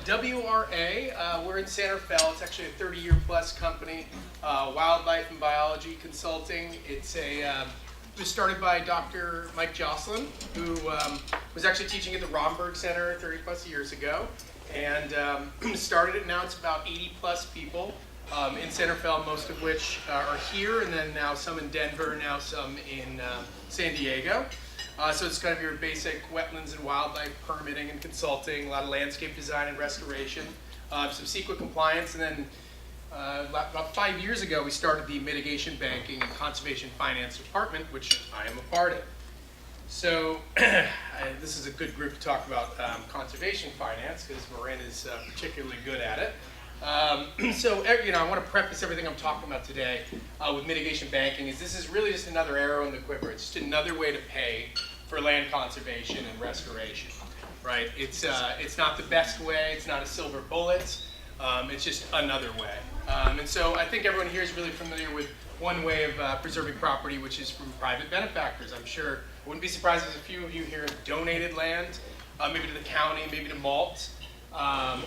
WRA, we're in Santa Fe. It's actually a 30-year plus company, wildlife and biology consulting. It was started by Dr. Mike Jocelyn, who was actually teaching at the Romberg Center 30 plus years ago, and started it. Now it's about 80 plus people in Santa Fe, most of which are here, and then now some in Denver, now some in San Diego. So it's kind of your basic wetlands and wildlife permitting and consulting, a lot of landscape design and restoration, some CEQA compliance, and then about 5 years ago we started the Mitigation Banking and Conservation Finance Department, which I am a part of. So this is a good group to talk about conservation finance because Marin is particularly good at it. So I want to preface everything I'm talking about today with mitigation banking. This is really just another arrow in the quiver. It's just another way to pay for land conservation and restoration, right? It's not the best way. It's not a silver bullet. It's just another way. And so I think everyone here is really familiar with one way of preserving property, which is from private benefactors. I'm sure I wouldn't be surprised if a few of you here have donated land, maybe to the county, maybe to Malt.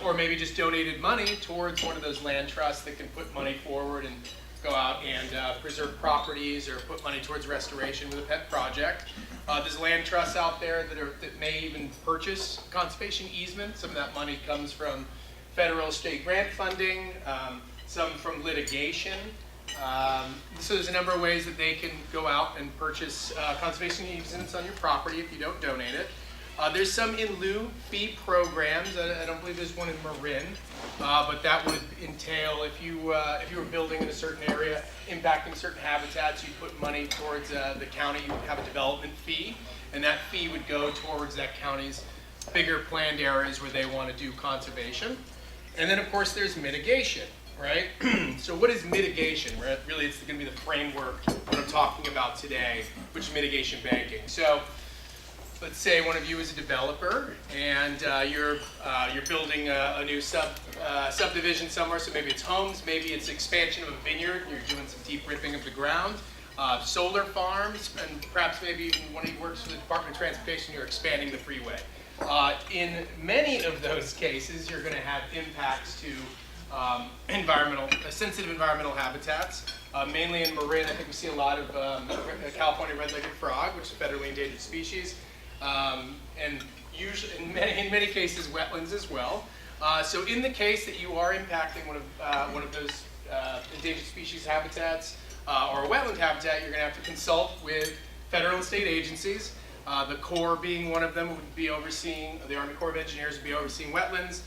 Or maybe just donated money towards one of those land trusts that can put money forward and go out and preserve properties or put money towards restoration with a pet project. There's land trusts out there that may even purchase conservation easements. Some of that money comes from federal, state grant funding, some from litigation. So there's a number of ways that they can go out and purchase conservation easements on your property if you don't donate it. There's some in lieu fee programs. I don't believe there's one in Marin, but that would entail if you were building in a certain area, impacting certain habitats, you'd put money towards the county. You would have a development fee, and that fee would go towards that county's bigger planned areas where they want to do conservation. And then, of course, there's mitigation, right? So what is mitigation? Really, it's going to be the framework what I'm talking about today, which is mitigation banking. So let's say one of you is a developer and you're building a new subdivision somewhere. So maybe it's homes, maybe it's expansion of a vineyard. You're doing some deep ripping of the ground, solar farms, and perhaps maybe even when he works for the Department of Transportation, you're expanding the freeway. In many of those cases, you're going to have impacts to sensitive environmental habitats. Mainly in Marin, I think we see a lot of California red-legged frog, which is a federally endangered species. And usually, in many cases, wetlands as well. So in the case that you are impacting one of those endangered species habitats or a wetland habitat, you're going to have to consult with federal and state agencies. The Corps being one of them would be overseeing, the Army Corps of Engineers would be overseeing wetlands.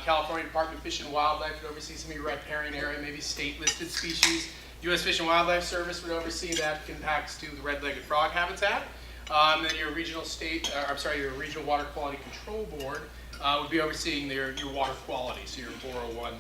California Department of Fish and Wildlife would oversee some of your riparian area, maybe state-listed species. U.S. Fish and Wildlife Service would oversee that impacts to the red-legged frog habitat. Then your regional your regional water quality control board would be overseeing your water quality, so your 401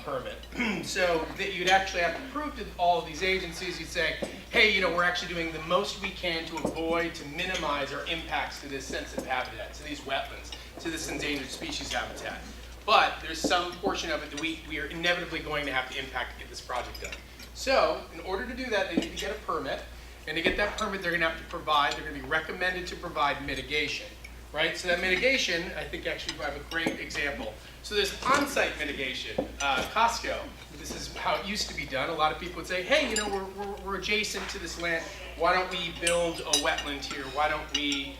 permit. So that you'd actually have to prove to all of these agencies, you'd say, hey, we're actually doing the most we can to avoid, to minimize our impacts to this sensitive habitat, to these wetlands, to this endangered species habitat. But there's some portion of it that we are inevitably going to have to impact to get this project done. So in order to do that, they need to get a permit. And to get that permit, they're going to have to they're going to be recommended to provide mitigation, right? So that mitigation, I think actually I have a great example. So there's on-site mitigation. Costco, this is how it used to be done. A lot of people would say, hey, we're adjacent to this land. Why don't we build a wetland here? Why don't we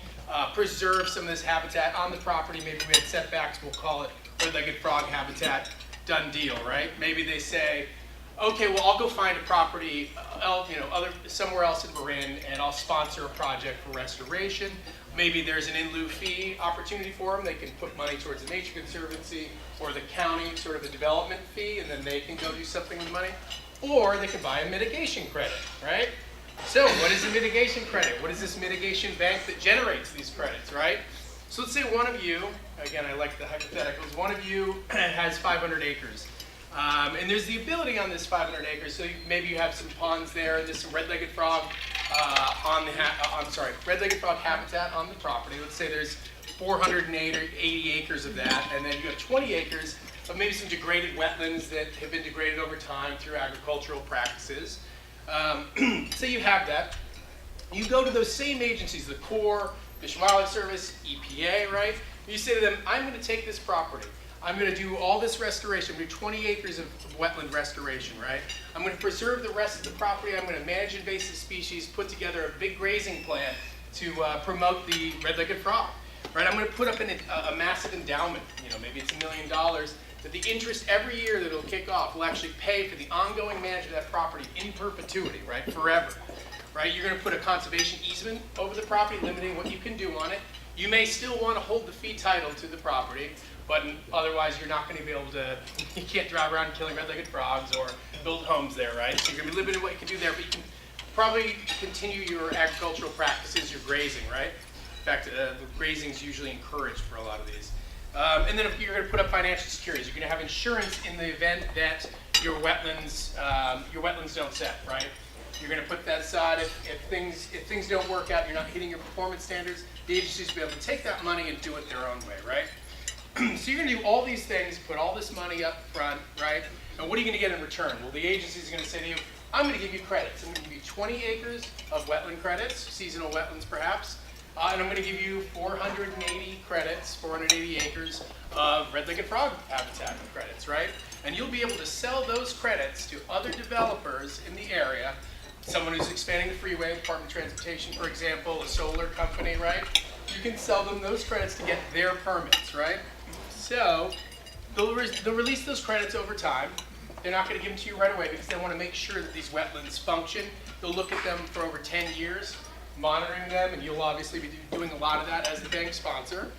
preserve some of this habitat on the property? Maybe we had setbacks, we'll call it red-legged frog habitat, done deal, right? Maybe they say, okay, well, I'll go find a property, somewhere else in Marin, and I'll sponsor a project for restoration. Maybe there's an in lieu fee opportunity for them. They can put money towards the Nature Conservancy or the county, sort of a development fee, and then they can go do something with money. Or they can buy a mitigation credit, right? So what is a mitigation credit? What is this mitigation bank that generates these credits, right? So let's say one of you, again, I like the hypotheticals, one of you has 500 acres. And there's the ability on this 500 acres, so maybe you have some ponds there, and there's some red-legged frog red-legged frog habitat on the property. Let's say there's 480 acres of that, and then you have 20 acres of maybe some degraded wetlands that have been degraded over time through agricultural practices. Say you have that. You go to those same agencies, the Corps, Fish and Wildlife Service, EPA, right? You say to them, I'm going to take this property. I'm going to do all this restoration. I'm going to do 20 acres of wetland restoration, right? I'm going to preserve the rest of the property. I'm going to manage invasive species, put together a big grazing plan to promote the red-legged frog, right? I'm going to put up a massive endowment, maybe it's $1 million, that the interest every year that it'll kick off will actually pay for the ongoing management of that property in perpetuity, right? Forever, right? You're going to put a conservation easement over the property, limiting what you can do on it. You may still want to hold the fee title to the property, but otherwise you're not going to be able to, you can't drive around killing red-legged frogs or build homes there, right? So you're going to be limited in what you can do there, but you can probably continue your agricultural practices, your grazing, right? In fact, the grazing is usually encouraged for a lot of these. And then if you're going to put up financial securities, you're going to have insurance in the event that your wetlands don't set, right? You're going to put that aside. If things don't work out, you're not hitting your performance standards, the agencies will be able to take that money and do it their own way, right? So you're going to do all these things, put all this money up front, right? And what are you going to get in return? Well, the agency is going to say to you, I'm going to give you credits. I'm going to give you 20 acres of wetland credits, seasonal wetlands perhaps, and I'm going to give you 480 credits, 480 acres of red-legged frog habitat credits, right? And you'll be able to sell those credits to other developers in the area, someone who's expanding the freeway, Department of Transportation, for example, a solar company, right? You can sell them those credits to get their permits, right? So they'll release those credits over time. They're not going to give them to you right away because they want to make sure that these wetlands function. They'll look at them for over 10 years, monitoring them, and you'll obviously be doing a lot of that as the bank sponsor.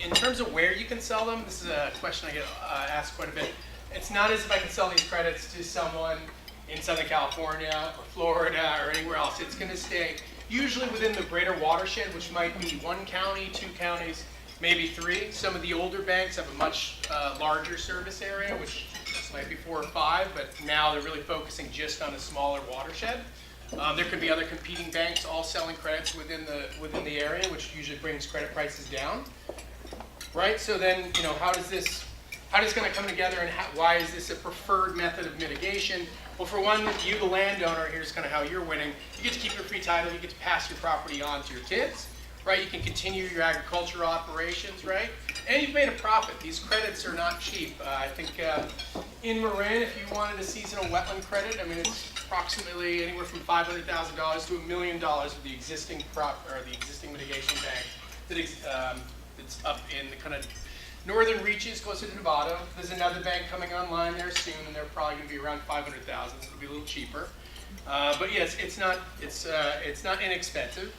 In terms of where you can sell them, this is a question I get asked quite a bit. It's not as if I can sell these credits to someone in Southern California or Florida or anywhere else. It's going to stay usually within the greater watershed, which might be 1 county, 2 counties, maybe 3. Some of the older banks have a much larger service area, which might be 4 or 5, but now they're really focusing just on a smaller watershed. There could be other competing banks all selling credits within the area, which usually brings credit prices down, right? So then, how does this going to come together, and why is this a preferred method of mitigation? Well, for one, you, the landowner, here's kind of how you're winning. You get to keep your free title. You get to pass your property on to your kids, right? You can continue your agricultural operations, right? And you've made a profit. These credits are not cheap. I think in Marin, if you wanted a seasonal wetland credit, I mean, it's approximately anywhere from $500,000 to $1 million with the existing mitigation bank that's up in the kind of northern reaches, closer to Nevada. There's another bank coming online there soon, and they're probably going to be around $500,000, so it'll be a little cheaper. But yes, it's not inexpensive.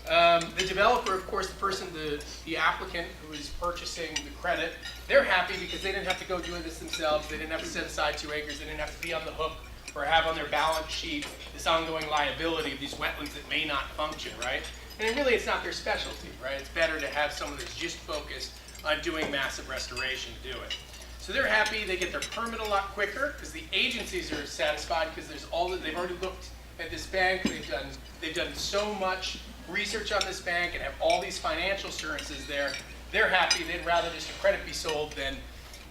The developer, of course, the applicant who is purchasing the credit, they're happy because they didn't have to go do this themselves. They didn't have to set aside 2 acres. They didn't have to be on the hook or have on their balance sheet this ongoing liability of these wetlands that may not function, right? And really, it's not their specialty, right? It's better to have someone that's just focused on doing massive restoration to do it. So they're happy. They get their permit a lot quicker because the agencies are satisfied because they've already looked at this bank. They've done so much research on this bank and have all these financial assurances there. They're happy. They'd rather just a credit be sold than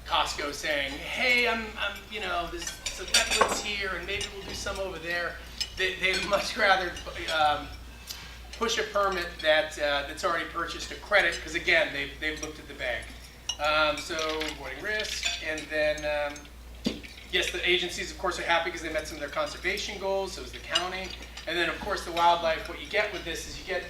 Costco saying, "Hey, there's some wetlands here, and maybe we'll do some over there." They'd much rather push a permit that's already purchased a credit because again, they've looked at the bank. So avoiding risk, and then yes, the agencies of course are happy because they met some of their conservation goals. So is the county. And then, of course, the wildlife, what you get with this is you get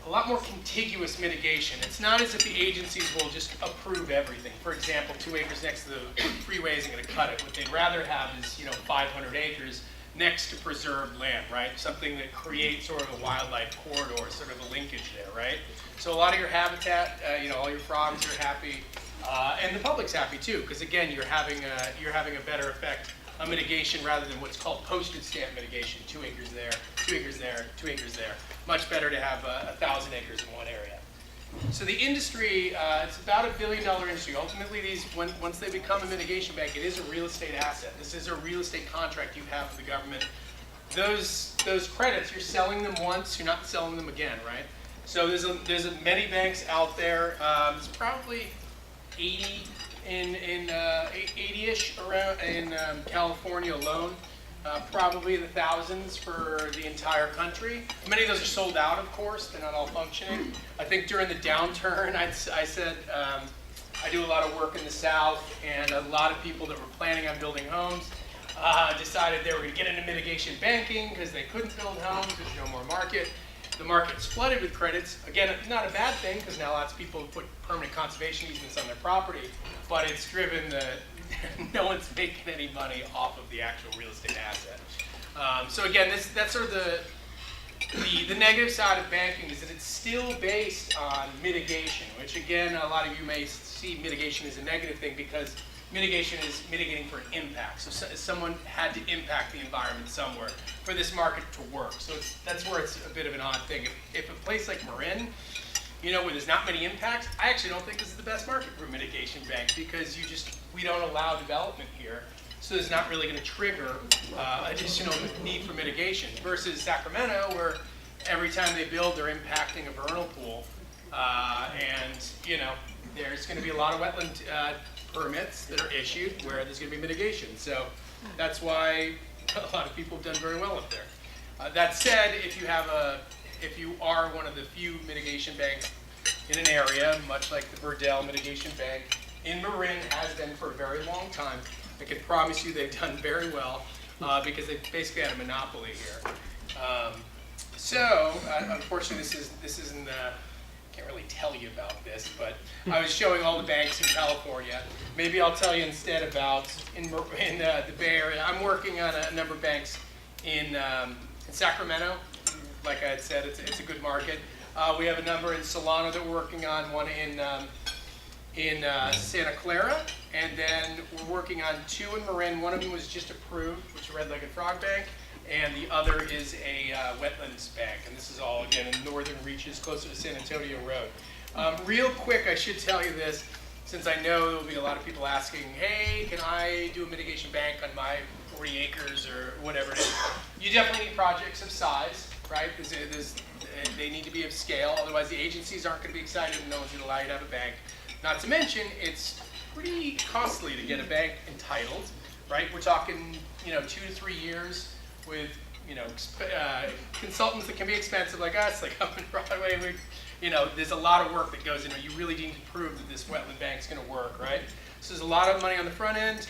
a lot more contiguous mitigation. It's not as if the agencies will just approve everything. For example, 2 acres next to the freeway isn't going to cut it. What they'd rather have is, 500 acres next to preserved land, right? Something that creates sort of a wildlife corridor, sort of a linkage there, right? So a lot of your habitat, all your frogs are happy, and the public's happy too, because again, you're having a better effect on mitigation rather than what's called postage stamp mitigation. 2 acres there, 2 acres there, 2 acres there. Much better to have 1,000 acres in one area. So the industry, it's about $1 billion industry. Ultimately, once they become a mitigation bank, it is a real estate asset. This is a real estate contract you have with the government. Those credits, you're selling them once, you're not selling them again, right? So there's many banks out there. It's probably 80-ish around in California alone. Probably in the thousands for the entire country. Many of those are sold out, of course. They're not all functioning. I think during the downturn, I said do a lot of work in the South, and a lot of people that were planning on building homes decided they were going to get into mitigation banking because they couldn't build homes, there's no more market. The market's flooded with credits. Again, it's not a bad thing because now lots of people have put permanent conservation easements on their property, but it's driven the, no one's making any money off of the actual real estate asset. So again, that's sort of the negative side of banking is that it's still based on mitigation, which again, a lot of you may see mitigation as a negative thing because mitigation is mitigating for impact. So someone had to impact the environment somewhere for this market to work. So that's where it's a bit of an odd thing. If a place like Marin, you know, where there's not many impacts, I actually don't think this is the best market for a mitigation bank because we don't allow development here. So there's not really going to trigger additional need for mitigation versus Sacramento, where every time they build, they're impacting a vernal pool. And, you know, there's going to be a lot of wetland permits that are issued where there's going to be mitigation. So that's why a lot of people have done very well up there. That said, if you are one of the few mitigation banks in an area, much like the Burdell Mitigation Bank in Marin has been for a very long time, I can promise you they've done very well because they basically had a monopoly here. Unfortunately, this isn't. Can't really tell you about this, but I was showing all the banks in California. Maybe I'll tell you instead about in the Bay Area. I'm working on a number of banks in Sacramento. Like I had said, it's a good market. We have a number in Solano that we're working on, one in Santa Clara, and then we're working on two in Marin. One of them was just approved, which is a red-legged frog bank, and the other is a wetlands bank. And this is all, again, in northern reaches, closer to San Antonio Road. Real quick, I should tell you this, since I know there will be a lot of people asking, hey, can I do a mitigation bank on my 40 acres or whatever it is? You definitely need projects of size, right? They need to be of scale, otherwise the agencies aren't going to be excited and no one's going to allow you to have a bank. Not to mention, it's pretty costly to get a bank entitled, right? We're talking, 2 to 3 years with, consultants that can be expensive like us, like up in Broadway. There's a lot of work that goes into it. You really need to prove that this wetland bank's going to work, right? So there's a lot of money on the front end.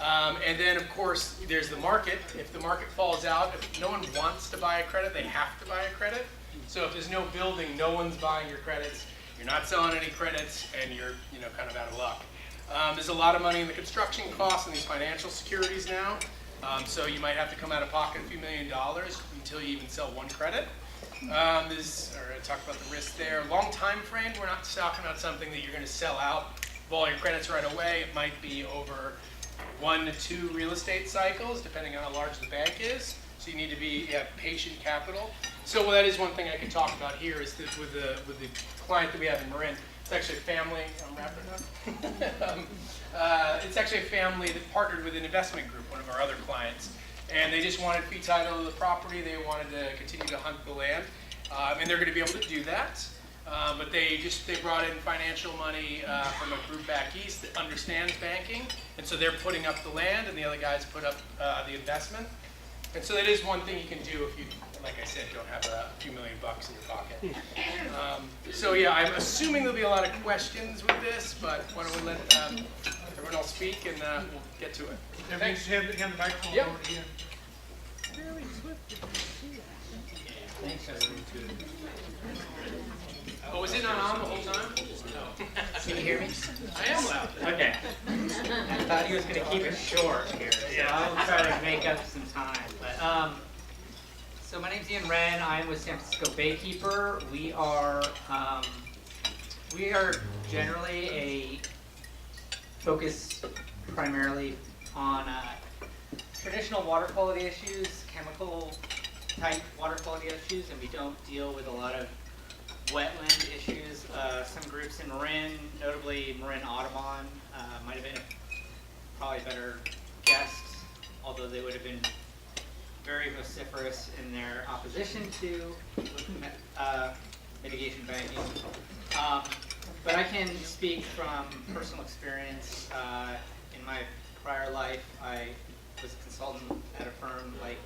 And then, of course, there's the market. If the market falls out, if no one wants to buy a credit, they have to buy a credit. So if there's no building, no one's buying your credits. You're not selling any credits, and you're kind of out of luck. There's a lot of money in the construction costs and these financial securities now. So you might have to come out of pocket a few $1 million until you even sell one credit. I talked about the risk there. Long time frame, we're not talking about something that you're going to sell out of all your credits right away. It might be over 1 to 2 real estate cycles, depending on how large the bank is. So you need to have patient capital. So that is one thing I can talk about here is that with the client that we have in Marin, it's actually a family. I'm wrapping up. It's actually a family that partnered with an investment group, one of our other clients, and they just wanted fee title of the property. They wanted to continue to hunt the land, and they're going to be able to do that. But they brought in financial money from a group back east that understands banking, and so they're putting up the land, and the other guys put up the investment. And so that is one thing you can do if you, like I said, don't have a few $1 million in your pocket. I'm assuming there'll be a lot of questions with this, but why don't we let everyone else speak and we'll get to it. Thanks. Hand the microphone Yep. over again. Thanks. Oh, is it not on the whole time? No. Can you hear me? I am loud. Okay. I thought he was going to keep it short here, so I'll try to make up some time. But so my name's Wren. I'm with San Francisco Baykeeper. We are generally a focus primarily on traditional water quality issues, chemical type water quality issues, and we don't deal with a lot of wetland issues. Some groups in Marin, notably Marin Audubon, might have been probably a better guest, although they would have been very vociferous in their opposition to mitigation banking. But I can speak from personal experience. In my prior life, I was a consultant at a firm like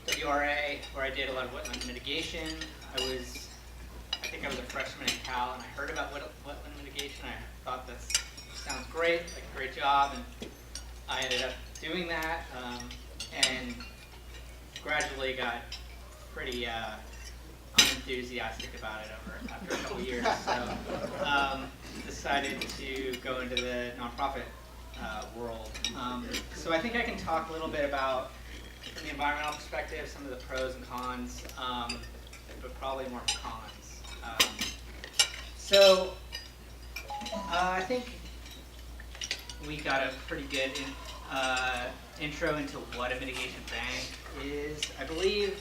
WRA, where I did a lot of wetland mitigation. I was I think I was a freshman in Cal, and I heard about wetland mitigation. I thought this sounds great, like a great job, and I ended up doing that, and gradually got pretty unenthusiastic about it after a couple years. So decided to go into the nonprofit world. So I think I can talk a little bit about, from the environmental perspective, some of the pros and cons, but probably more cons. So I think we got a pretty good intro into what a mitigation bank is. I believe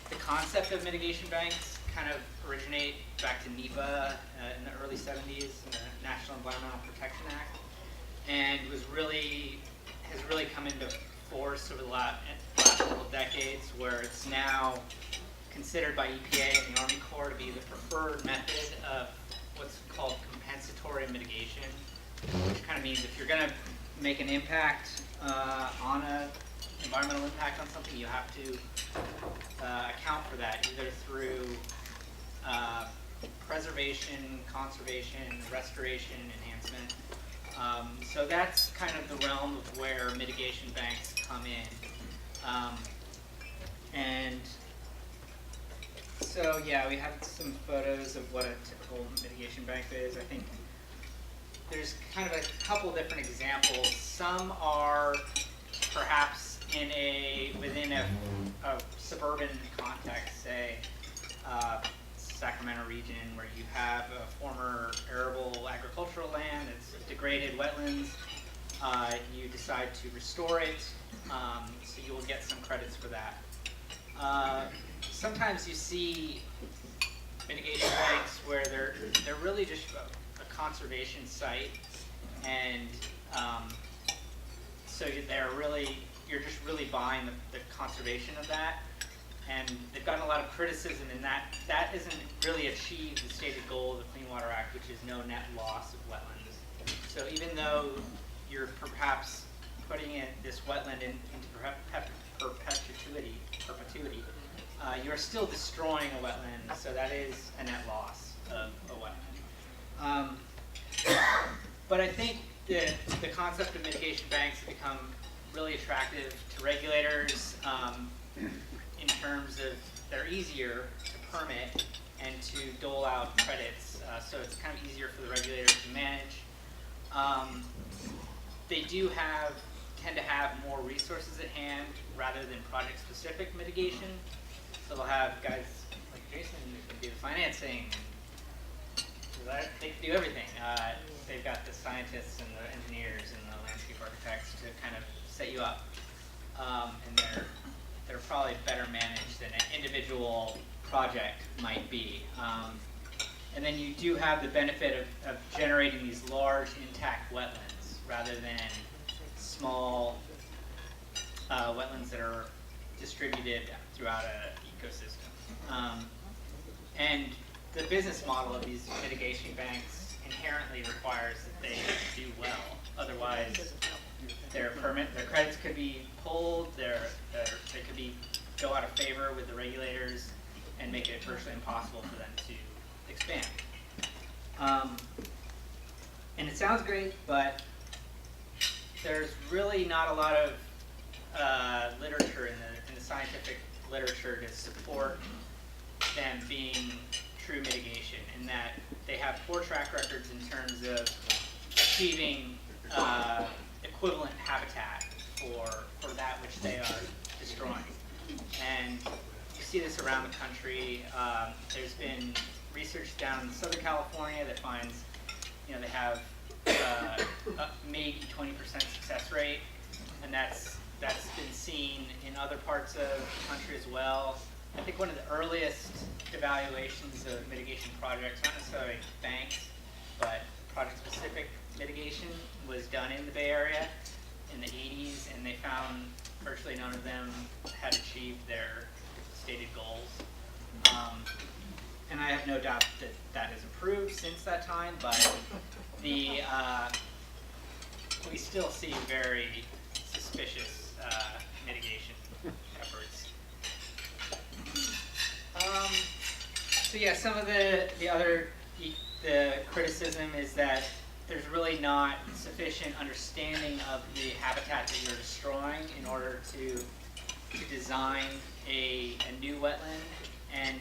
the concept of mitigation banks kind of originate back to NEPA in the early 70s, the National Environmental Protection Act, and has really come into force over the last couple of decades, where it's now considered by EPA and the Army Corps to be the preferred method of what's called compensatory mitigation, which kind of means if you're going to make an impact on an environmental impact on something, you have to account for that either through preservation, conservation, restoration, enhancement. So that's kind of the realm of where mitigation banks come in. And so, yeah, we have some photos of what a typical mitigation bank is. I think there's kind of a couple different examples. Some are perhaps within a suburban context, say Sacramento region, where you have a former arable agricultural land that's degraded wetlands. You decide to restore it, so you will get some credits for that. Sometimes you see mitigation banks where they're really just a conservation site, and so you're just really buying the conservation of that, and they've gotten a lot of criticism in that isn't really achieved the stated goal of the Clean Water Act, which is no net loss of wetlands. So even though you're perhaps putting this wetland into perpetuity, you're still destroying a wetland, so that is a net loss of a wetland. But I think the concept of mitigation banks has become really attractive to regulators in terms of they're easier to permit and to dole out credits, so it's kind of easier for the regulators to manage. They tend to have more resources at hand rather than project-specific mitigation. So they'll have guys like Jason who can do the financing. They can do everything. They've got the scientists and the engineers and the landscape architects to kind of set you up, and they're probably better managed than an individual project might be. And then you do have the benefit of generating these large intact wetlands rather than small wetlands that are distributed throughout an ecosystem. And the business model of these mitigation banks inherently requires that they do well. Otherwise, their credits could be pulled, they could go out of favor with the regulators and make it virtually impossible for them to expand. And it sounds great, but there's really not a lot of literature in the scientific literature to support them being true mitigation, in that they have poor track records in terms of achieving equivalent habitat for that which they are destroying. And you see this around the country. There's been research down in Southern California that finds, they have maybe 20% success rate, and that's been seen in other parts of the country as well. I think one of the earliest evaluations of mitigation projects, not necessarily banks, but project-specific mitigation, was done in the Bay Area in the 80s, and they found virtually none of them had achieved their stated goals. And I have no doubt that that has improved since that time, but we still see very suspicious mitigation efforts. So yeah, some of the criticism is that there's really not sufficient understanding of the habitat that you're destroying in order to design a new wetland, and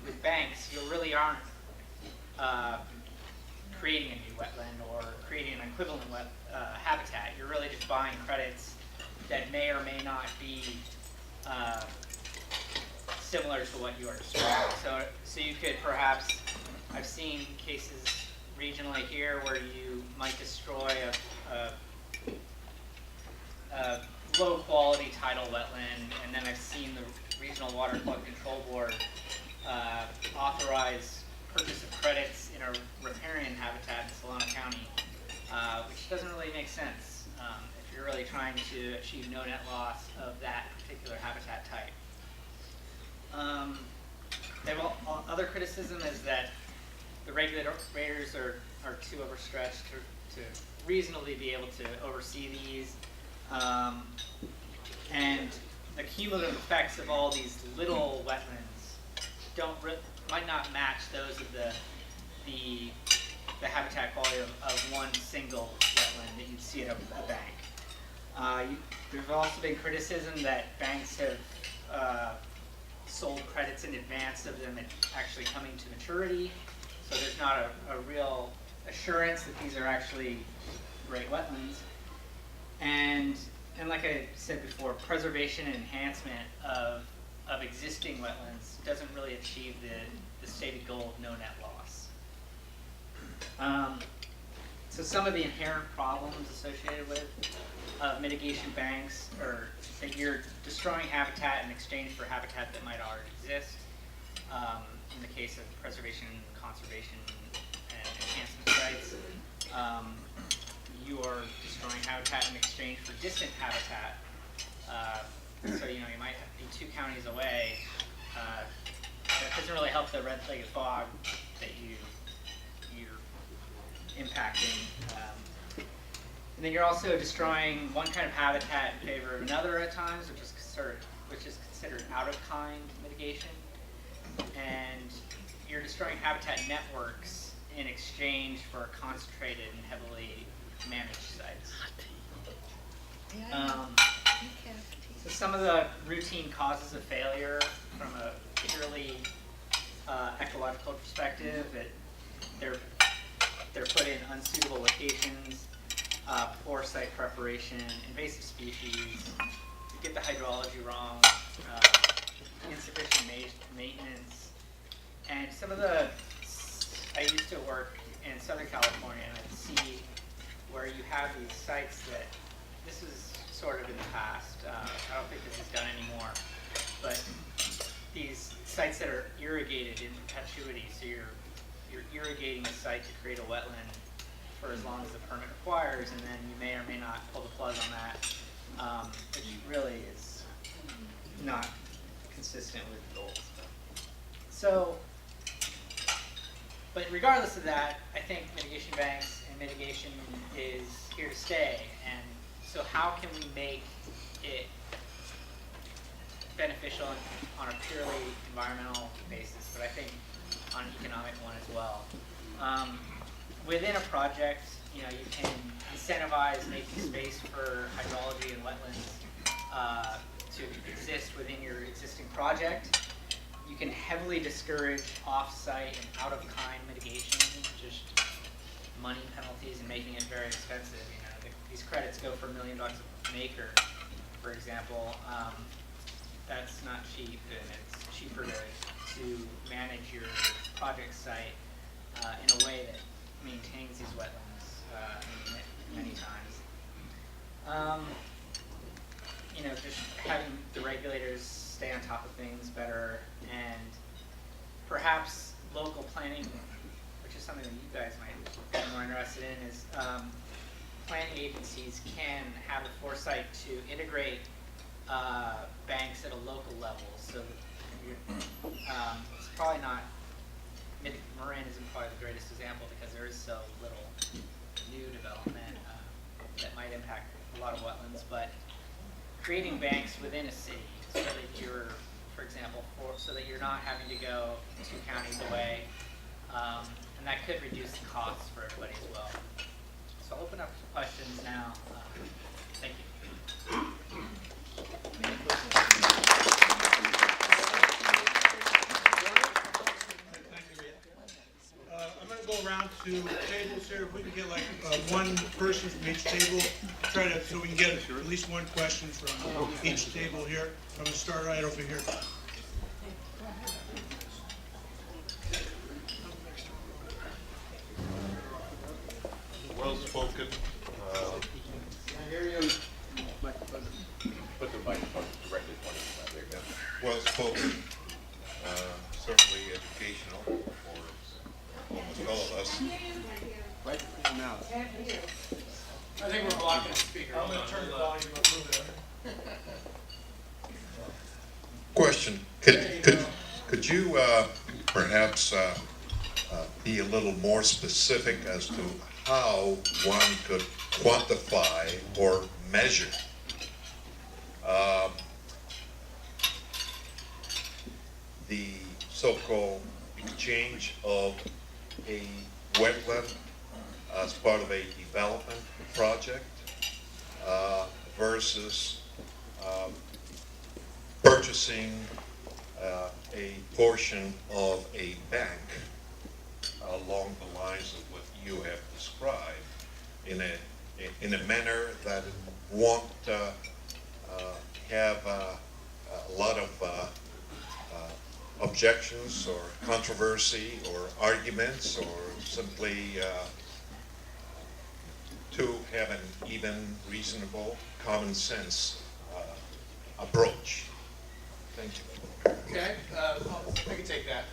with banks, you really aren't creating a new wetland or creating an equivalent habitat. You're really just buying credits that may or may not be similar to what you are destroying. So you could perhaps, I've seen cases regionally here where you might destroy a low quality tidal wetland, and then I've seen the Regional Water Flood Control Board authorize purchase of credits in a riparian habitat in Solano County, which doesn't really make sense if you're really trying to achieve no net loss of that particular habitat type. Other criticism is that the regulators are too overstretched to reasonably be able to oversee these, and the cumulative effects of all these little wetlands might not match those of the habitat quality of one single wetland that you'd see at a bank. There's also been criticism that banks have sold credits in advance of them actually coming to maturity, so there's not a real assurance that these are actually great wetlands. And like I said before, preservation and enhancement of existing wetlands doesn't really achieve the stated goal of no net loss. So some of the inherent problems associated with mitigation banks are that you're destroying habitat in exchange for habitat that might already exist. In the case of preservation, conservation, and enhancement sites, you are destroying habitat in exchange for distant habitat. So you might be 2 counties away. That doesn't really help the red-legged bog that you're impacting. And then you're also destroying one kind of habitat in favor of another at times, which is considered out-of-kind mitigation. And you're destroying habitat networks in exchange for concentrated and heavily managed sites. So some of the routine causes of failure from a purely ecological perspective, they're put in unsuitable locations, poor site preparation, invasive species, you get the hydrology wrong, insufficient maintenance, and some of I used to work in Southern California and I'd see where you have these sites that, this is sort of in the past, I don't think this is done anymore, but these sites that are irrigated in perpetuity, so you're irrigating a site to create a wetland for as long as the permit requires, and then you may or may not pull the plug on that, which really is not consistent with the goals. So, but regardless of that, I think mitigation banks and mitigation is here to stay, and so how can we make it beneficial on a purely environmental basis, but I think on an economic one as well. Within a project, you can incentivize making space for hydrology and wetlands to exist within your existing project. You can heavily discourage off-site and out-of-kind mitigation, just money penalties and making it very expensive. These credits go for $1 million an acre, for example. That's not cheap, and it's cheaper to manage your project site in a way that maintains these wetlands many times. Just having the regulators stay on top of things better, and perhaps local planning, which is something that you guys might be more interested in, is planning agencies can have the foresight to integrate banks at a local level. So it's probably not, Marin isn't probably the greatest example because there is so little new development that might impact a lot of wetlands, but creating banks within a city so that you're for example, so that you're not having to go 2 counties away. And that could reduce the costs for everybody as well. So I'll open up for questions now. Thank you. I'm going to go around to tables here. If we can get like one person from each table, try to, so we can get at least one question from each table here. I'm going to start right over here. Well spoken. Put the microphone directly pointed at there. Yeah. Well spoken. Certainly educational for almost all of us. Right in the mouth. I think we're blocking the speaker. I'm going to turn the volume up a little bit. Question: Could you perhaps be a little more specific as to how one could quantify or measure the so-called exchange of a wetland as part of a development project versus purchasing a portion of a bank along the lines of what you have described in a manner that won't have a lot of objections or controversy or arguments, or simply to have an even, reasonable, common sense approach. Thank you. Okay, I can take that.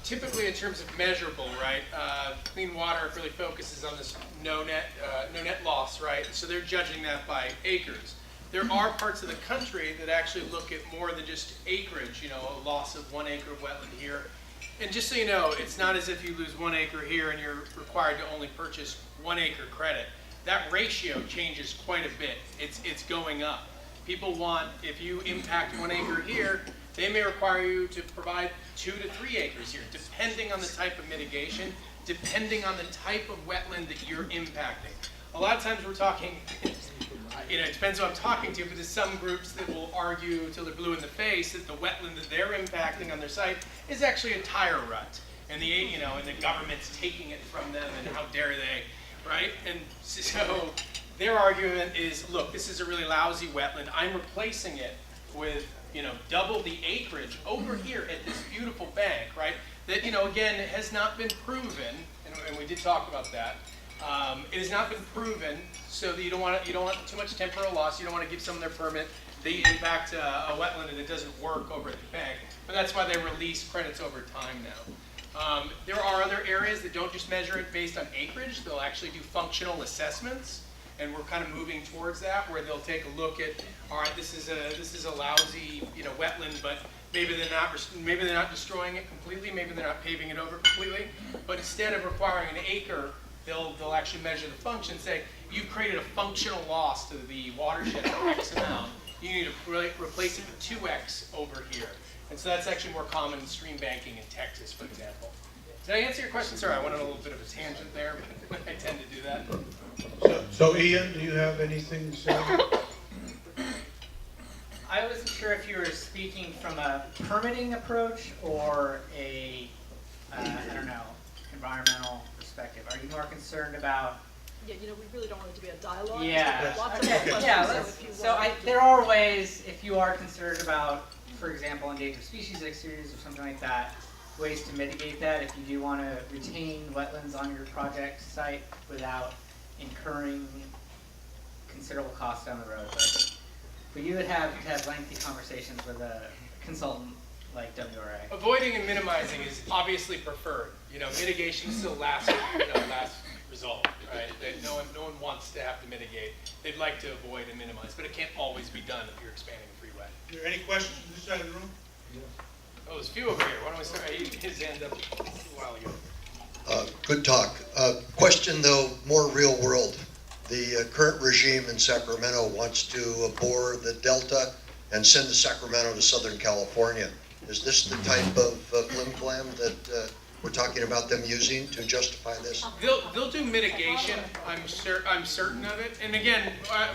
Typically in terms of measurable, right, Clean Water really focuses on this no net loss, right? So they're judging that by acres. There are parts of the country that actually look at more than just acreage, you know, a loss of 1 acre of wetland here. And just so you know, it's not as if you lose 1 acre here and you're required to only purchase 1 acre credit. That ratio changes quite a bit. It's going up. People want, if you impact 1 acre here, they may require you to provide 2 to 3 acres here, depending on the type of mitigation, depending on the type of wetland that you're impacting. A lot of times we're talking, you know, it depends who I'm talking to, but there's some groups that will argue till they're blue in the face that the wetland that they're impacting on their site is actually a tire rut, and and the government's taking it from them, and how dare they, right? And so their argument is, look, this is a really lousy wetland. I'm replacing it with, double the acreage over here at this beautiful bank, right? That, again, has not been proven, and we did talk about that. It has not been proven, so that you don't want too much temporal loss. You don't want to give someone their permit. They impact a wetland and it doesn't work over at the bank. But that's why they release credits over time now. There are other areas that don't just measure it based on acreage. They'll actually do functional assessments, and we're kind of moving towards that, where they'll take a look at, all right, this is a lousy wetland, but maybe they're not destroying it completely. Maybe they're not paving it over completely. But instead of requiring an acre, they'll actually measure the function, say, you've created a functional loss to the watershed for X amount. You need to replace it with 2X over here. And so that's actually more common in stream banking in Texas, for example. Did I answer your question? Sorry, I went on a little bit of a tangent there, but I tend to do that. So Ian, do you have anything to say? I wasn't sure if you were speaking from a permitting approach or a, environmental perspective. Are you more concerned about? Yeah, we really don't want it to be a dialogue. Yeah. Lots of Okay. questions, Yeah. There are ways, if you are concerned about, for example, endangered species series or something like that, ways to mitigate that if you do want to retain wetlands on your project site without incurring considerable costs down the road. But you would have to have lengthy conversations with a consultant like WRA. Avoiding and minimizing is obviously preferred. Mitigation is still last result, right? That no one wants to have to mitigate. They'd like to avoid and minimize, but it can't always be done if you're expanding a freeway. Are there any questions from this side of the room? Oh, there's a few over here. Why don't we start? His hand up a while ago. Good talk. Question though, more real world. The current regime in Sacramento wants to bore the delta and send to Sacramento to Southern California. Is this the type of flim-flam that we're talking about them using to justify this? They'll do mitigation. I'm certain of it. And again, I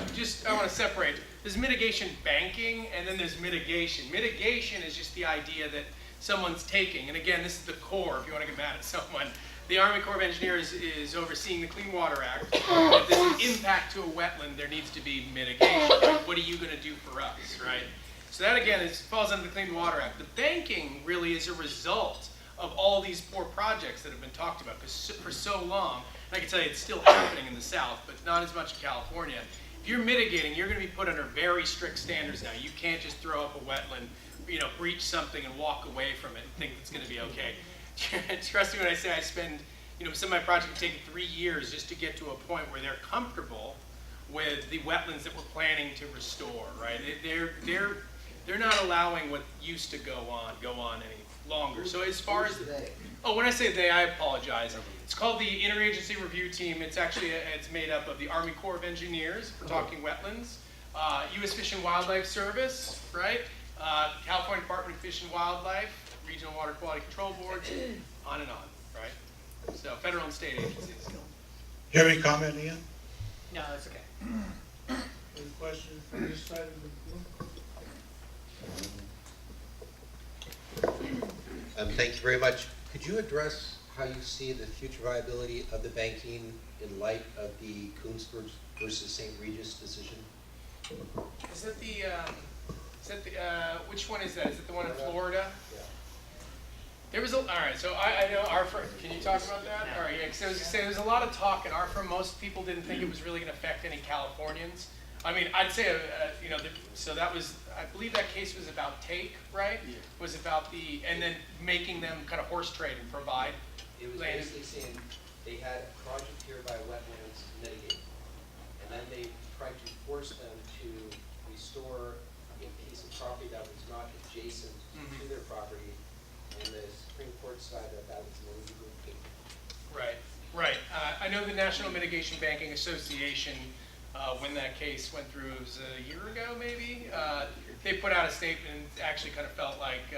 want to separate. There's mitigation banking, and then there's mitigation. Mitigation is just the idea that someone's taking. And again, this is the core. If you want to get mad at someone, the Army Corps of Engineers is overseeing the Clean Water Act. If there's an impact to a wetland, there needs to be mitigation. Right? What are you going to do for us, right? So that again falls under the Clean Water Act. The banking really is a result of all these poor projects that have been talked about for so long. And I can tell you it's still happening in the South, but not as much in California. If you're mitigating, you're going to be put under very strict standards now. You can't just throw up a wetland, breach something and walk away from it and think it's going to be okay. Trust me when I say I spend, some of my projects take 3 years just to get to a point where they're comfortable with the wetlands that we're planning to restore, right? They're not allowing what used to go on any longer. So as far as when I say they, I apologize. It's called the Interagency Review Team. It's actually it's made up of the Army Corps of Engineers, for talking wetlands, U.S. Fish and Wildlife Service, right? California Department of Fish and Wildlife, Regional Water Quality Control Boards, on and on, right? So federal and state agencies. You have any comment, Ian? No, it's okay. Any questions from this side of the room? Thank you very much. Could you address how you see the future viability of the banking in light of the Koonsberg versus St. Regis decision? Is that which one is that? Is it the one in Florida? Yeah. There was all right, so I know our firm, can you talk about that? All right, yeah, because there was a lot of talk in our firm. Most people didn't think it was really going to affect any Californians. I mean, I'd say, so that was, I believe that case was about take, right? Yeah. Was about and then making them kind of horse trade and provide It was land. basically saying they had a project here by wetlands mitigate, and then they tried to force them to restore a piece of property that was not adjacent to their property, and the Supreme Court decided that was an illegal thing. Right. I know the National Mitigation Banking Association, when that case went through, it was a year ago maybe, they put out a statement and actually kind of felt like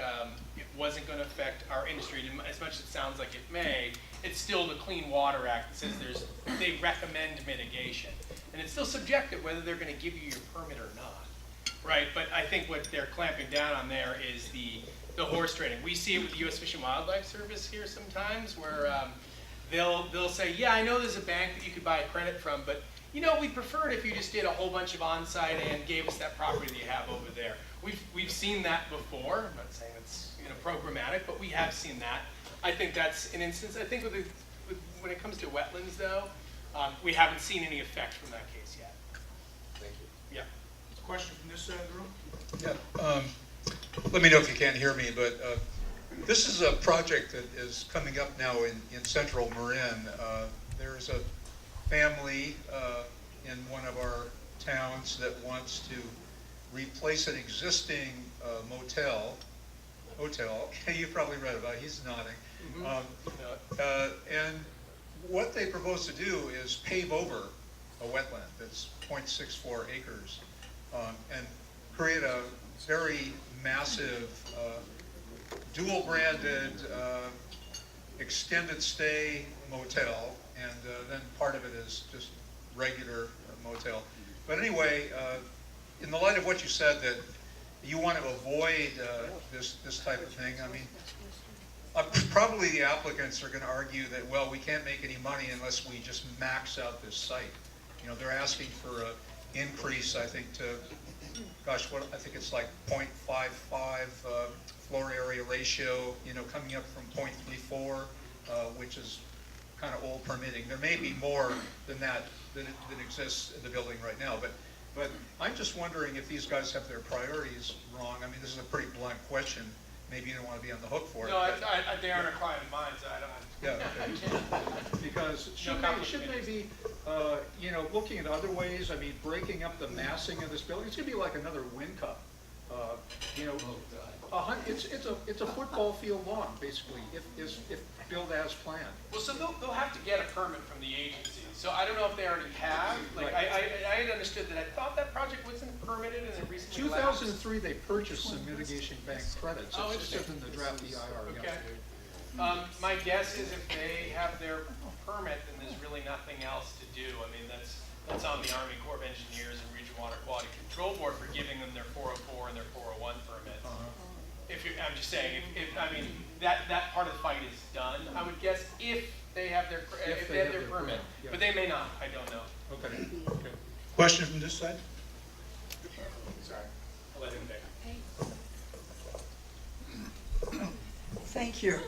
it wasn't going to affect our industry. As much as it sounds like it may, it's still the Clean Water Act that says they recommend mitigation. And it's still subjective whether they're going to give you your permit or not, right? But I think what they're clamping down on there is the horse trading. We see it with the U.S. Fish and Wildlife Service here sometimes, where they'll say, yeah, I know there's a bank that you could buy a credit from, but we'd prefer it if you just did a whole bunch of on-site and gave us that property that you have over there. We've seen that before. I'm not saying it's programmatic, but we have seen that. I think that's an instance. I think when it comes to wetlands, though, we haven't seen any effect from that case yet. Thank you. Yeah. Question from this side of the room? Yeah, let me know if you can't hear me, but this is a project that is coming up now in central Marin. There's a family in one of our towns that wants to replace an existing hotel. You probably read about it. He's nodding. And what they propose to do is pave over a wetland that's 0.64 acres and create a very massive dual-branded extended stay motel, and then part of it is just regular motel. But anyway, in the light of what you said, that you want to avoid this type of thing, I mean, probably the applicants are going to argue that, well, we can't make any money unless we just max out this site. They're asking for an increase, I think, to, gosh, I think it's like 0.55 floor area ratio, coming up from 0.34, which is kind of old permitting. There may be more than that exists in the building right now, but I'm just wondering if these guys have their priorities wrong. I mean, this is a pretty blunt question. Maybe you don't want to be on the hook for it. No, they aren't a client of mine, so I don't. Yeah, okay. Because should they be, looking at other ways? I mean, breaking up the massing of this building. It's going to be like another wind cup. you know, it's a football field long, basically, if built as planned. Well, so they'll have to get a permit from the agency. So I don't know if they already have. Like, Right. I had understood that. I thought that project wasn't permitted and it recently lapsed. 2003, they purchased some mitigation bank credits. Oh, It's just in the draft EIR. yeah. Okay. My guess is if they have their permit, then there's really nothing else to do. I mean, that's on the Army Corps of Engineers and Regional Water Quality Control Board for giving them their 404 and their 401 permits. I'm just saying, I mean, that part of the fight is done. I would guess if they have their permit, yeah. but they may not. I don't know. Okay. Question from this side? Sorry, I'll let him pick. Thank you.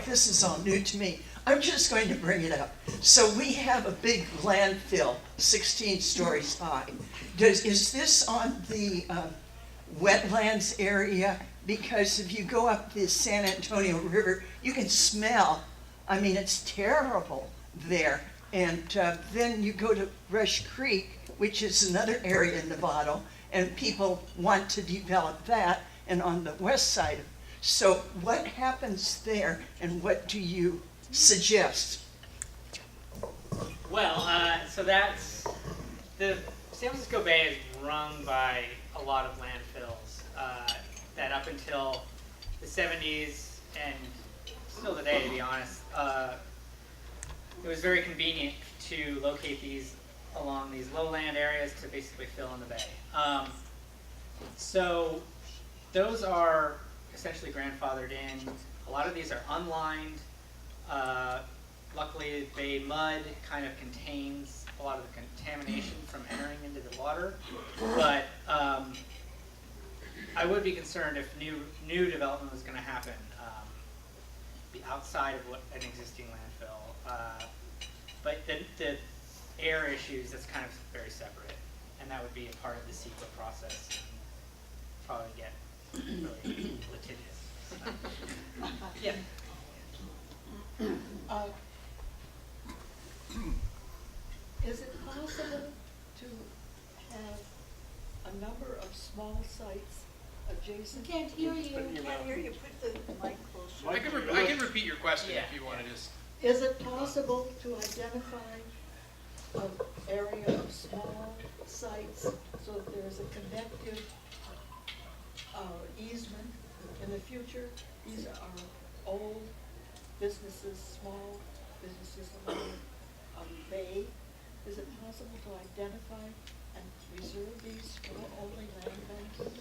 This is all new to me. I'm just going to bring it up. So we have a big landfill, 16 stories high. Is this on the wetlands area? Because if you go up the San Antonio River, you can smell. I mean, it's terrible there. And then you go to Rush Creek, which is another area in Nevada, and people want to develop that, and on the west side. So what happens there, and what do you suggest? Well, so that's, the San Francisco Bay is run by a lot of landfills that up until the 70s and still today, to be honest, it was very convenient to locate these along these lowland areas to basically fill in the bay. So those are essentially grandfathered in. A lot of these are unlined. Luckily, bay mud kind of contains a lot of the contamination from entering into the water. But I would be concerned if new development was going to happen be outside of what an existing landfill. But the air issues, that's kind of very separate, and that would be a part of the CEQA process. Probably get really litigious. Yeah. Is it possible to have a number of small sites adjacent? Can't hear you. Can't hear you. Put the mic closer. I can repeat your question Yeah. if you want to just. Is it possible to identify an area of small sites so that there is a connective easement in the future? These are old businesses, small businesses along bay. Is it possible to identify and reserve these for only land banking?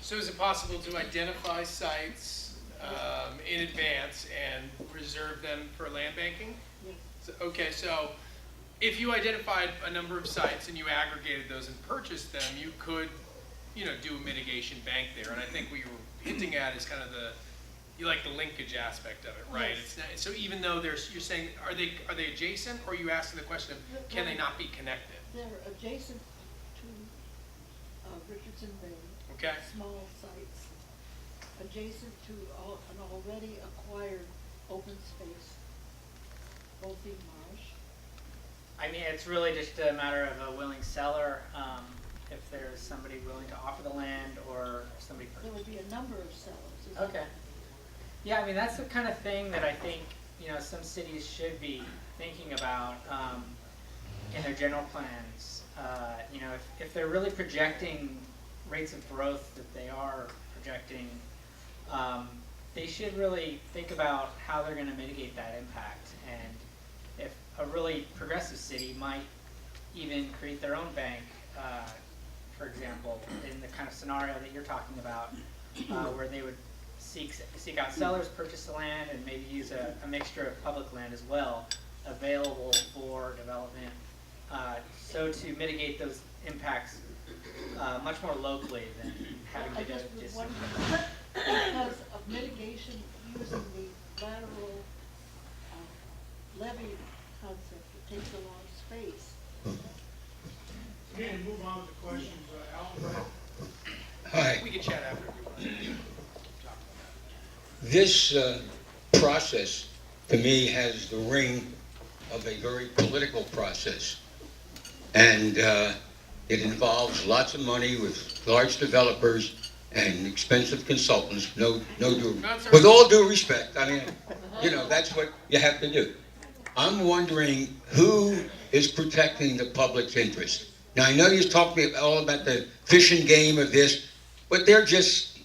So is it possible to identify sites in advance and reserve them for land banking? Yes. Okay, so if you identified a number of sites and you aggregated those and purchased them, you could, do a mitigation bank there. And I think what you were hinting at is kind of you like the linkage aspect of it, right? Yes. It's not, so even though you're saying, are they adjacent, or are you asking the question of, can they not be connected? They're adjacent to Richardson Bay. Okay. Small sites, adjacent to an already acquired open space, Bothie Marsh. I mean, it's really just a matter of a willing seller, if there's somebody willing to offer the land or somebody. There would be a number of sellers. Is Okay. that- Yeah, I mean, that's the kind of thing that I think, some cities should be thinking about in their general plans. If they're really projecting rates of growth that they are projecting, they should really think about how they're going to mitigate that impact. And if a really progressive city might even create their own bank, for example, in the kind of scenario that you're talking about, where they would seek out sellers, purchase the land, and maybe use a mixture of public land as well, available for development. So to mitigate those impacts much more locally than having I to go just was distant. wondering, because of mitigation using the lateral levee concept, it takes a lot of space. Okay, move on to questions. Alan? Hi. We can chat after if you want. This process, to me, has the ring of a very political process. And It involves lots of money with large developers and expensive consultants, with all due respect, I mean, that's what you have to do. I'm wondering who is protecting the public's interest. Now, I know you talked to me all about the fishing game of this, but they're just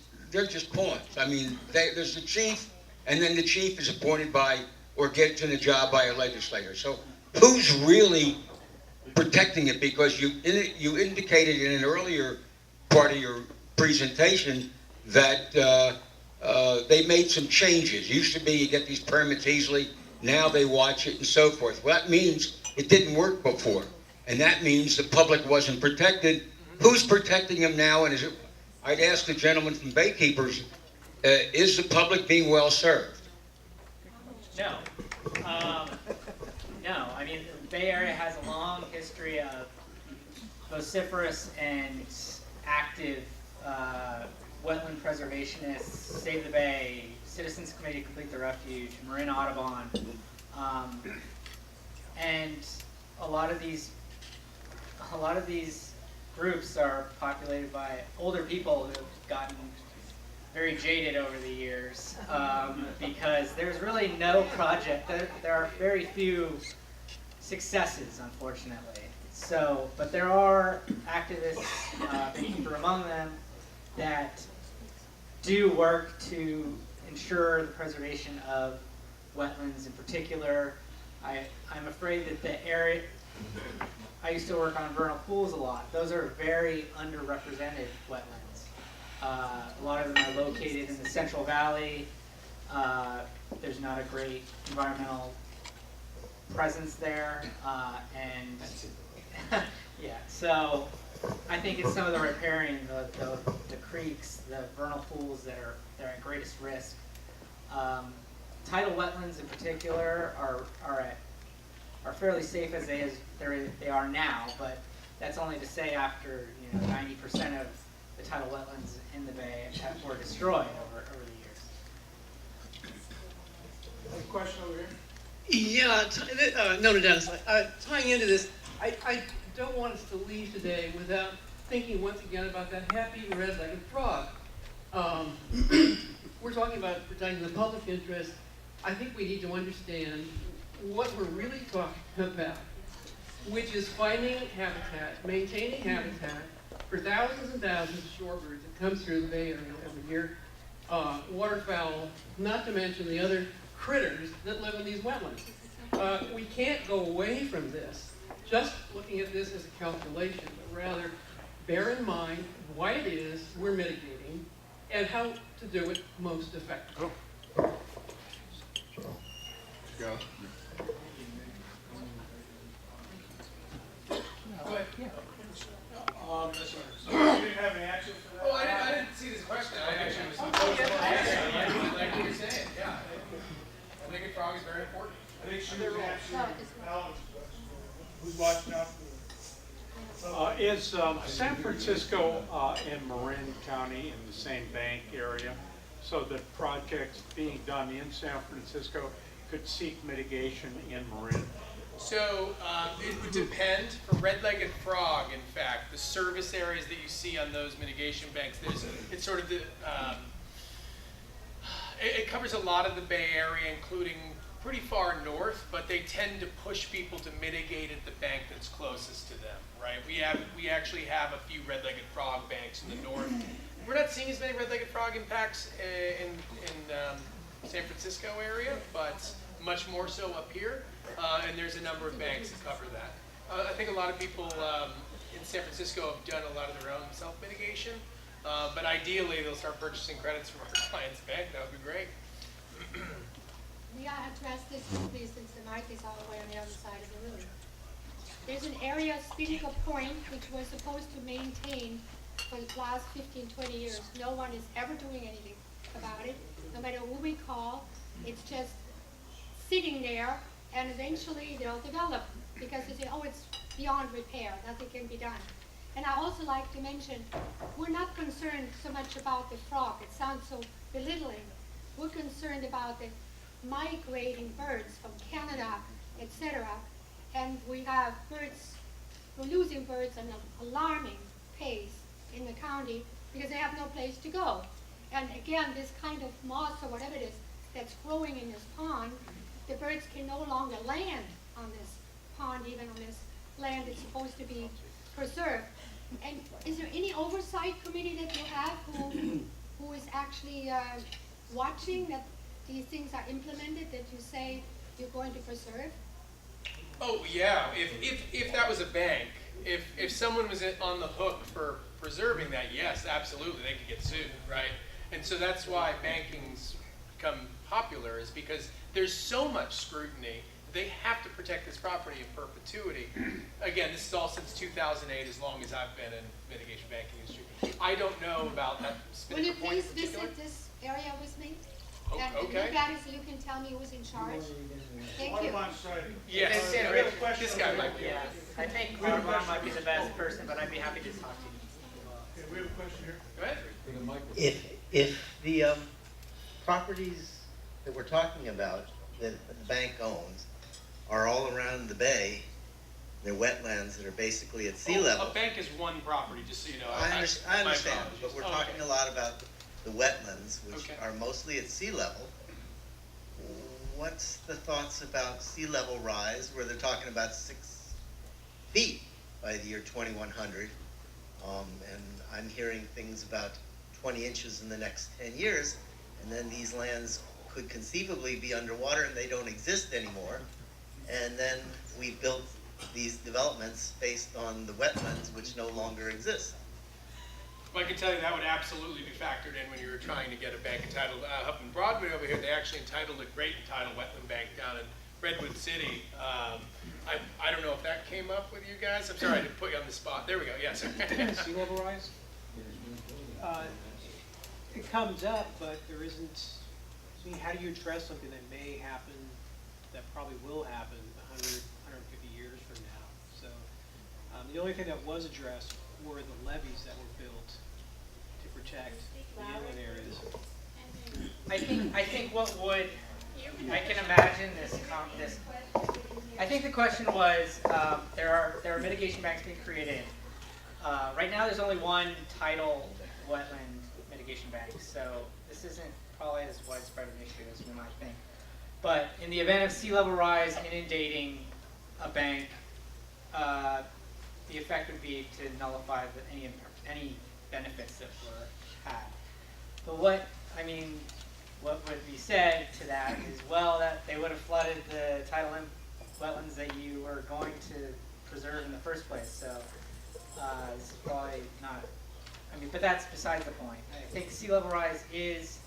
pawns. I mean, there's the chief, and then the chief is appointed by, or gets in a job by a legislator. So who's really protecting it? Because you indicated in an earlier part of your presentation that they made some changes. Used to be you get these permits easily, now they watch it and so forth. Well, that means it didn't work before, and that means the public wasn't protected. Who's protecting them now? And I'd ask the gentleman from Baykeepers, is the public being well served? No. No, I mean, the Bay Area has a long history of vociferous and active wetland preservationists, Save the Bay, Citizens Committee Complete the Refuge, Marin Audubon, and a lot of these groups are populated by older people who have gotten very jaded over the years, because there's really no project. There are very few successes, unfortunately. So, but there are activists, Baykeeper among them, that do work to ensure the preservation of wetlands in particular. I'm afraid that the area, I used to work on vernal pools a lot. Those are very underrepresented wetlands. A lot of them are located in the Central Valley. There's not a great environmental presence there, and yeah, so I think it's some of the riparian, the creeks, the vernal pools that are at greatest risk. Tidal wetlands in particular are fairly safe as they are now, but that's only to say after 90% of the tidal wetlands in the bay were destroyed over the years. Any question over here? Yeah, no, Dennis. Tying into this, I don't want us to leave today without thinking once again about that happy red-legged frog. We're talking about protecting the public interest. I think we need to understand what we're really talking about, which is finding habitat, maintaining habitat for thousands and thousands of shorebirds that come through the Bay Area every year, waterfowl, not to mention the other critters that live in these wetlands. We can't go away from this, just looking at this as a calculation, but rather bear in mind why it is we're mitigating and how to do it most effectively. Go. Go ahead. Yeah. So you didn't have an answer for that? Oh, I didn't see this question. I actually was like what you're saying. Yeah. I think a frog is very important. I think she was answering Alan's question. Who's watching out for them? Is San Francisco and Marin County in the same bank area, so that projects being done in San Francisco could seek mitigation in Marin? So it would depend. For red-legged frog, in fact, the service areas that you see on those mitigation banks, it's sort of the, it covers a lot of the Bay Area, including pretty far north, but they tend to push people to mitigate at the bank that's closest to them, right? We actually have a few red-legged frog banks in the north. We're not seeing as many red-legged frog impacts in San Francisco area, but much more so up here. And there's a number of banks that cover that. I think a lot of people in San Francisco have done a lot of their own self-mitigation, but ideally they'll start purchasing credits from our client's bank. That would be great. May I address this quickly since the mic is all the way on the other side of the room? There's an area, Spinnaker Point, which was supposed to maintain for the last 15, 20 years. No one is ever doing anything about it. No matter who we call, it's just sitting there, and eventually they'll develop because they say, oh, it's beyond repair, nothing can be done. And I also like to mention, we're not concerned so much about the frog. It sounds so belittling. We're concerned about the migrating birds from Canada, etc. And we have birds we're losing birds at an alarming pace in the county because they have no place to go. And again, this kind of moss or whatever it is that's growing in this pond, the birds can no longer land on this pond, even on this land that's supposed to be preserved. And is there any oversight committee that you have who is actually watching that these things are implemented, that you say you're going to preserve? Oh, yeah, if that was a bank, if someone was on the hook for preserving that, yes, absolutely, they could get sued, right? And so that's why banking's become popular, is because there's so much scrutiny. They have to protect this property in perpetuity. Again, this is all since 2008, as long as I've been in mitigation banking industry. I don't know about that Will you specific point in please particular. visit this area with me? Oh, And okay. look at it so you can tell me who's in charge? Thank you. Audubon Society. Yes, We have a question this over guy here. might be. Yeah, I think Audubon might be the best person, but I'd be happy to talk to you. Okay, we have a question here. Go ahead. If the properties that we're talking about that the bank owns are all around the bay, they're wetlands that are basically at sea level. A bank is one property, just so you know. I my understand, apologies. but we're Oh, talking okay. a lot about the wetlands, which Okay. are mostly at sea level. What's the thoughts about sea level rise, where they're talking about 6 feet by the year 2100? And I'm hearing things about 20 inches in the next 10 years, and then these lands could conceivably be underwater and they don't exist anymore. And then we built these developments based on the wetlands which no longer exist. Well, I can tell you that would absolutely be factored in when you were trying to get a bank entitled. Up in Broadway over here, they actually entitled a great entitled wetland bank down in Redwood City. I don't know if that came up with you guys. I'm sorry, I didn't put you on the spot. There we go, yes. Sea level rise? It comes up, but there isn't, I mean, how do you address something that may happen, that probably will happen 100, 150 years from now? So, the only thing that was addressed were the levees that were built to protect the inland areas. I think what would, I can imagine this, I think the question was, there are mitigation banks being created. Right now, there's only one title wetland mitigation bank, so this isn't probably as widespread an issue as we might think. But in the event of sea level rise inundating a bank, the effect would be to nullify any benefits that were had. But what would be said to that is, well, that they would have flooded the tidal wetlands that you were going to preserve in the first place. So this is probably not, but that's besides the point. I think sea level rise is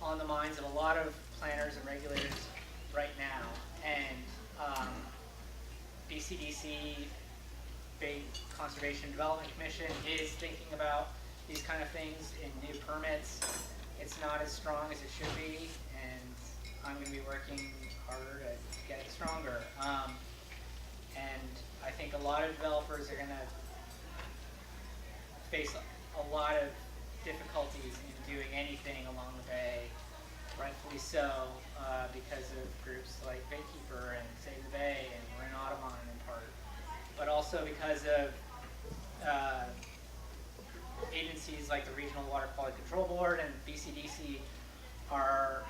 on the minds of a lot of planners and regulators right now. And BCDC, Bay Conservation Development Commission, is thinking about these kind of things in new permits. It's not as strong as it should be, and I'm going to be working harder to get it stronger. And I think a lot of developers are going to face a lot of difficulties in doing anything along the bay, rightfully so, because of groups like Baykeeper and Save the Bay and Marin Audubon in part, but also because of agencies like the Regional Water Quality Control Board and BCDC are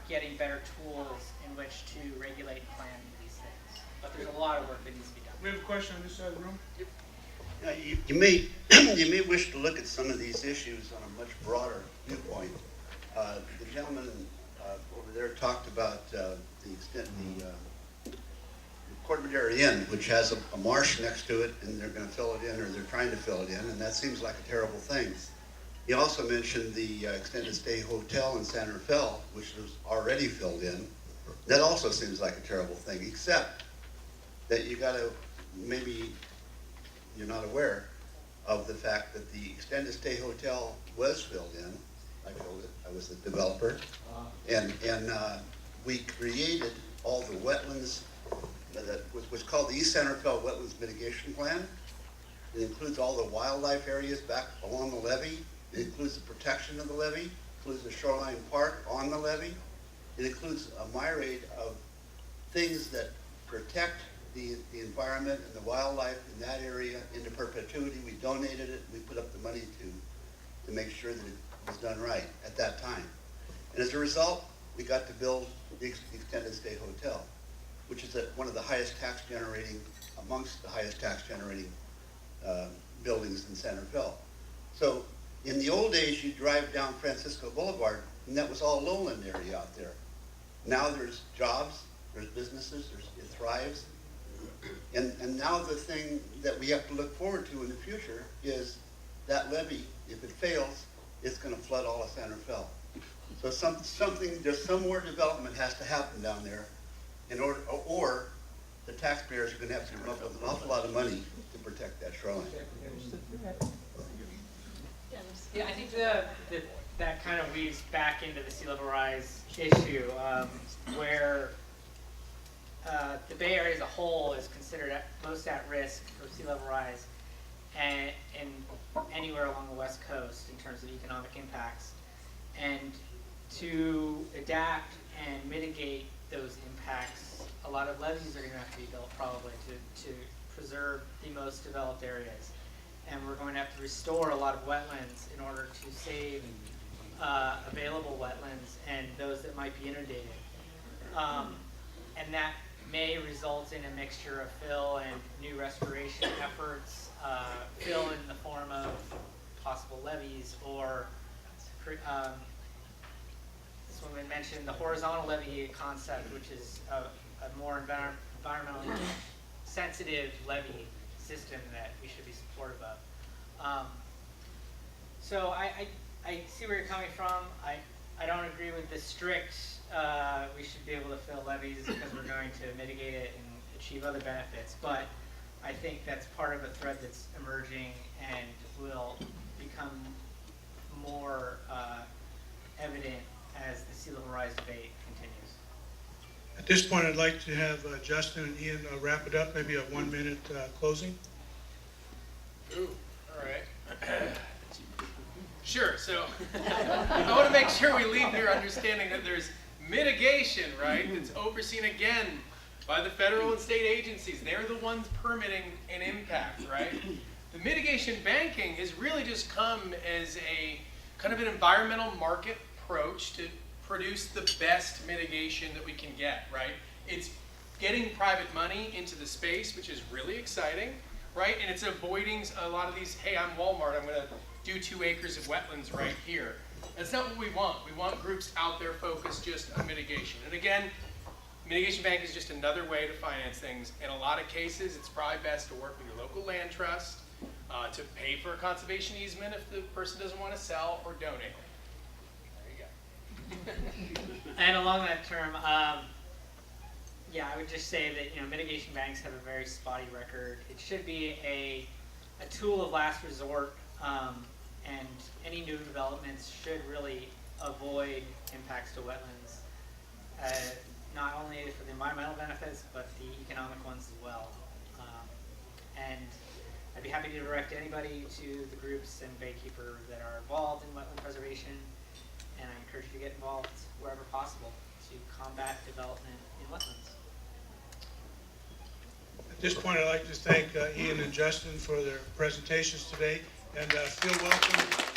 getting better tools in which to regulate and plan these things. But there's a lot of work that needs to be done. We have a question on this side of the room. You may you may wish to look at some of these issues on a much broader viewpoint. The gentleman over there talked about the extent the Corte Madera Inn, which has a marsh next to it, and they're going to fill it in, or they're trying to fill it in, and that seems like a terrible thing. He also mentioned the extended stay hotel in San Rafael, which was already filled in. That also seems like a terrible thing, except that you got to, maybe you're not aware of the fact that the extended stay hotel was filled in. I filled it. I was the developer, and we created all the wetlands. That was called the East San Rafael Wetlands Mitigation Plan. It includes all the wildlife areas back along the levee. It includes the protection of the levee. It includes the shoreline park on the levee. It includes a myriad of things that protect the environment and the wildlife in that area into perpetuity. We donated it, we put up the money to make sure that it was done right at that time. And as a result, we got to build the extended stay hotel, which is one of the highest tax generating, amongst the highest tax generating buildings in Santa Fe. So in the old days, you drive down Francisco Boulevard, and that was all lowland area out there. Now there's jobs, there's businesses, it thrives. And now the thing that we have to look forward to in the future is that levee, if it fails, it's going to flood all of Santa Fe. So there's some more development has to happen down there in order, or the taxpayers are going to have to come up with an awful lot of money to protect that shoreline. Yeah, I think that kind of weaves back into the sea level rise issue, where the Bay Area as a whole is considered most at risk for sea level rise, and anywhere along the West Coast in terms of economic impacts. And to adapt and mitigate those impacts, a lot of levees are going to have to be built probably to preserve the most developed areas. And we're going to have to restore a lot of wetlands in order to save available wetlands and those that might be inundated. And that may result in a mixture of fill and new restoration efforts, fill in the form of possible levees, or this woman mentioned the horizontal levee concept, which is a more environmentally sensitive levee system that we should be supportive of. So I see where you're coming from. I don't agree with the strict, we should be able to fill levees because we're going to mitigate it and achieve other benefits. But I think that's part of a thread that's emerging and will become more evident as the sea level rise debate continues. At this point, I'd like to have Justin and Ian wrap it up, maybe a 1 minute closing. Ooh, all right. Sure, so I want to make sure we leave here understanding that there's mitigation, right? It's overseen again by the federal and state agencies. They're the ones permitting an impact, right? The mitigation banking has really just come as a kind of an environmental market approach to produce the best mitigation that we can get, right? It's getting private money into the space, which is really exciting, right? And it's avoiding a lot of these, hey, I'm Walmart, I'm gonna do 2 acres of wetlands right here. That's not what we want. We want groups out there focused just on mitigation. And again, mitigation bank is just another way to finance things. In a lot of cases, it's probably best to work with your local land trust to pay for a conservation easement if the person doesn't want to sell or donate. There you go. And along that term, yeah, I would just say that mitigation banks have a very spotty record. It should be a tool of last resort, and any new developments should really avoid impacts to wetlands, not only for the environmental benefits but the economic ones as well. And I'd be happy to direct anybody to the groups and Baykeeper that are involved in wetland preservation, and I encourage you to get involved wherever possible to combat development in wetlands. At this point, I'd like to thank Ian and Justin for their presentations today, and feel welcome.